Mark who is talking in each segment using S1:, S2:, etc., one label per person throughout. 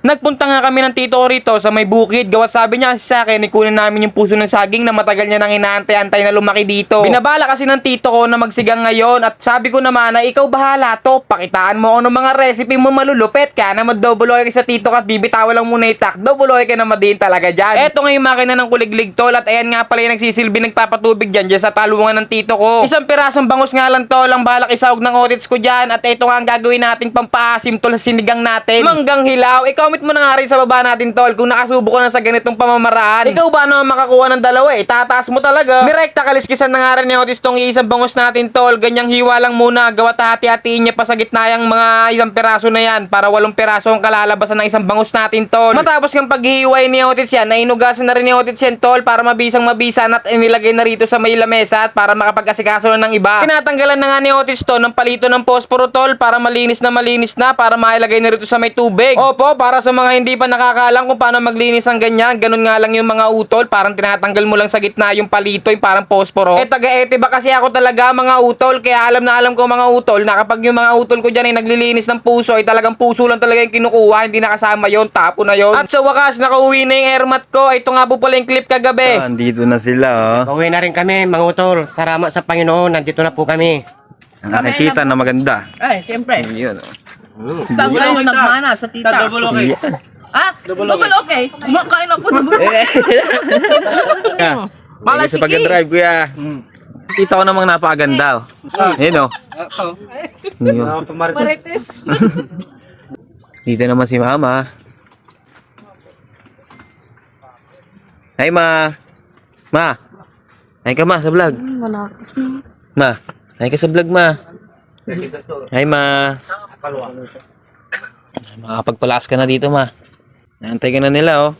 S1: Nagpunta nga kami ng tito ko rito sa may bukid. Gawa sabi niya kasi sa akin, ikunin namin yung puso ng saging na matagal niya nang inaantay-antay na lumaki dito. Binabala kasi ng tito ko na magsigang ngayon at sabi ko naman na ikaw bahala to. Pakitaan mo ako ng mga recipe mo malulupit. Kaya naman double oil sa tito ka at bibitawan lang muna itak. Double oil ka naman din talaga dyan. Eto nga yung makina ng kuliglig tol at ayan nga pala yung nagsisilbi nagpapatubig dyan sa talungan ng tito ko. Isang pirasong bangus nga lang tol ang balak isahog ng otits ko dyan at eto nga ang gagawin nating pampaasim tol sa sinigang natin. Manggang hilaw. Comment mo na nga rin sa baba natin tol kung nakasubo ka na sa ganitong pamamaraan. Ikaw ba naman makakuha ng dalawa tataas mo talaga. Direkta kaliskisan na nga rin ni Otis tong isang bangus natin tol. Ganyang hiwa lang muna. Gawa hati-hatiin niya pa sa gitna yung mga isang piraso na yan para 8 piraso ang kalalabasan ng isang bangus natin tol. Matapos yung paghihiway ni Otis yan, nainugasan na rin ni Otis yan tol para mabisang mabisa at inilagay na rito sa may lamesa at para makapag-asikaso na ng iba. Tinatanggalan na nga ni Otis to ng palito ng posporo tol para malinis na para mailagay na rito sa may tubig. Opo, para sa mga hindi pa nakakaalam kung paano maglinis ng ganyan, ganun nga lang yung mga utol, parang tinatanggal mo lang sa gitna yung palito, yung parang posporo. Taga-ete ba kasi ako talaga mga utol, kaya alam na alam ko mga utol na kapag yung mga utol ko dyan ay naglilinis ng puso, ay talagang puso lang talaga yung kinukuha, hindi nakasama yon, tapo na yon. At sa wakas, nakauwi na yung airmat ko. Ito nga po pala yung clip kagabi.
S2: Andito na sila, oh.
S3: Pauwi na rin kami, mga utol. Salamat sa Panginoon, nandito na po kami.
S2: Nakikita na maganda.
S4: Ay, siyempre.
S2: Yun, oh.
S4: Saan kayo nagmana sa tita?
S5: Double okay.
S4: Ah, double okay. Kumakain ako double okay.
S2: Malas sa pag-drive, kuya. Kita ko namang napakaganda, oh. Yun, oh. Yun.
S4: Marites.
S2: Dito naman si mama. Hi, ma. Ma. Hi ka, ma, sa vlog. Ma. Hi ka sa vlog, ma. Hi, ma. Makapagpalas ka na dito, ma. Naantay ka na nila, oh.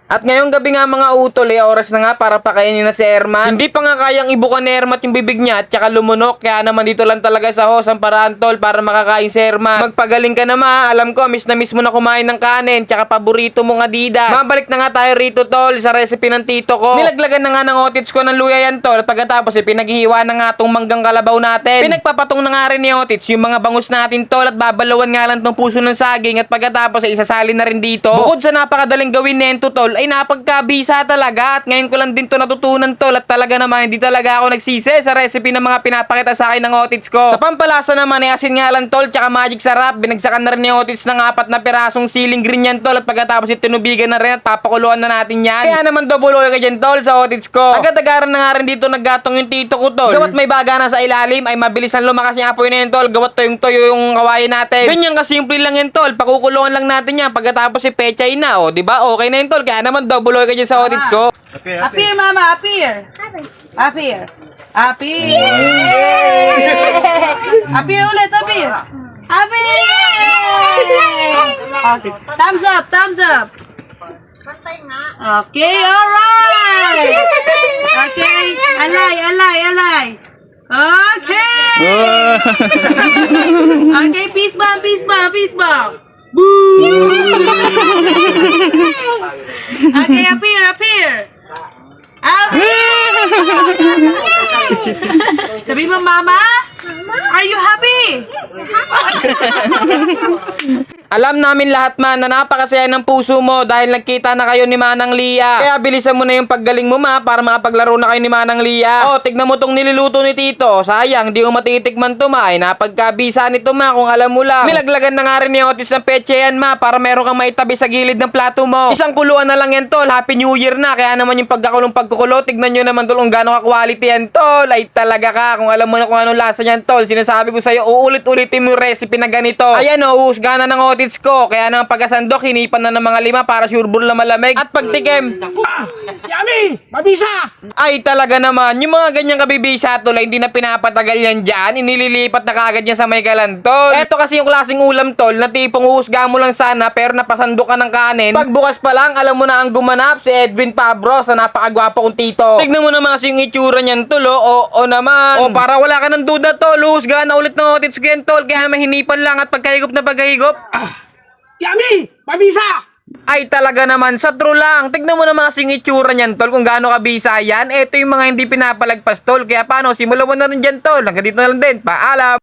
S1: At ngayong gabi nga mga utol, oras na nga para pakainin na si Ermat. Hindi pa nga kayang ibukan ni Ermat yung bibig niya at saka lumunok. Kaya naman dito lang talaga sa host ang paraan tol para makakain si Ermat. Magpagaling ka na ma, alam ko miss na miss mo na kumain ng kanin tsaka paborito mong Adidas. Mabalik na nga tayo rito tol sa recipe ng tito ko. Nilaglagan na nga ng otits ko ng luya yan tol at pagkatapos pinaghihiwa na nga tong manggang kalabaw natin. Pinagpapatong na nga rin ni otits yung mga bangus natin tol at babalawan nga lang tong puso ng saging at pagkatapos isasalin na rin dito. Bukod sa napakadaling gawin nento tol ay napagkabisa talaga at ngayon ko lang din to natutunan tol at talaga naman hindi talaga ako nagsisi sa recipe ng mga pinapakita sa akin ng otits ko. Sa pampalasa naman ay asin nga lang tol tsaka magic sarap. Binagsakan na rin ni otits ng 4 na pirasong siling green yan tol at pagkatapos tinubigan na rin at papakuluan na natin yan. Kaya naman double oil ka dyan tol sa otits ko. Agad-agaran na nga rin dito naggatong yung tito ko tol. Gawat may baga na sa ilalim ay mabilis na lumakas yung apoy na yan tol. Gawat toyo yung kawain natin. Ganyan kasimple lang yan tol. Pakukuluan lang natin yan pagkatapos pechay na o diba okay na yun tol. Kaya naman double oil ka dyan sa otits ko.
S4: Appear, mama, appear. Appear. Appear. Appear ulit, appear. Appear. Okay. Thumbs up, thumbs up. Okay, alright. Okay. Alay. Okay. Okay, peace bomb. Boo. Okay, appear. Sabi mo, mama? Are you happy?
S1: Alam namin lahat man na napakasaya ng puso mo dahil nagkita na kayo ni Manang Lia. Kaya bilisan mo na yung paggaling mo ma para makapaglaro na kayo ni Manang Lia. Oh, tignan mo tong niluluto ni Tito. Sayang, di mo matitikman to ma. Ay napagkabisa nito ma kung alam mo lang. Nilaglagan na nga rin ni Otis ng peche yan ma para meron kang maitabi sa gilid ng plato mo. Isang kuluan na lang yan tol. Happy New Year na. Kaya naman yung pagkukulo, tignan nyo naman tol kung gano'ng ka-quality yan tol. Ay talaga ka. Kung alam mo na kung anong lasa yan tol. Sinasabi ko sa'yo, uulit-ulitin mo yung recipe na ganito. Ayan o, uhusga na ng otits ko. Kaya naman pagkasandok, hinipan na ng mga 5 para sureball na malamig. At pagtikim,
S5: Yummy! Mabisa!
S1: ay talaga naman, yung mga ganyang kabibisa tol, ay hindi na pinapatagal yan dyan. Inililipat na kagad yan sa may galan tol. Eto kasi yung klaseng ulam tol, na tipong uhusga mo lang sana pero napasandok ka ng kanin. Pagbukas pa lang, alam mo na ang gumanap, si Edwin Pabro sa napakagwapo kong tito. Tignan mo naman kasi yung itsura niyan tol, o naman. O para wala ka ng duda tol, uhusga na ulit ng otits ko yan tol, kaya mahinipan lang at pagkahigop na pagkahigop.
S5: Yummy! Mabisa!
S1: Ay talaga naman, sa true lang. Tignan mo naman kasing itsura niyan tol, kung gaano kabisa yan. Ito yung mga hindi pinapalagpas tol. Kaya paano, simulan mo na rin dyan tol. Hanggang dito na lang din. Paalam!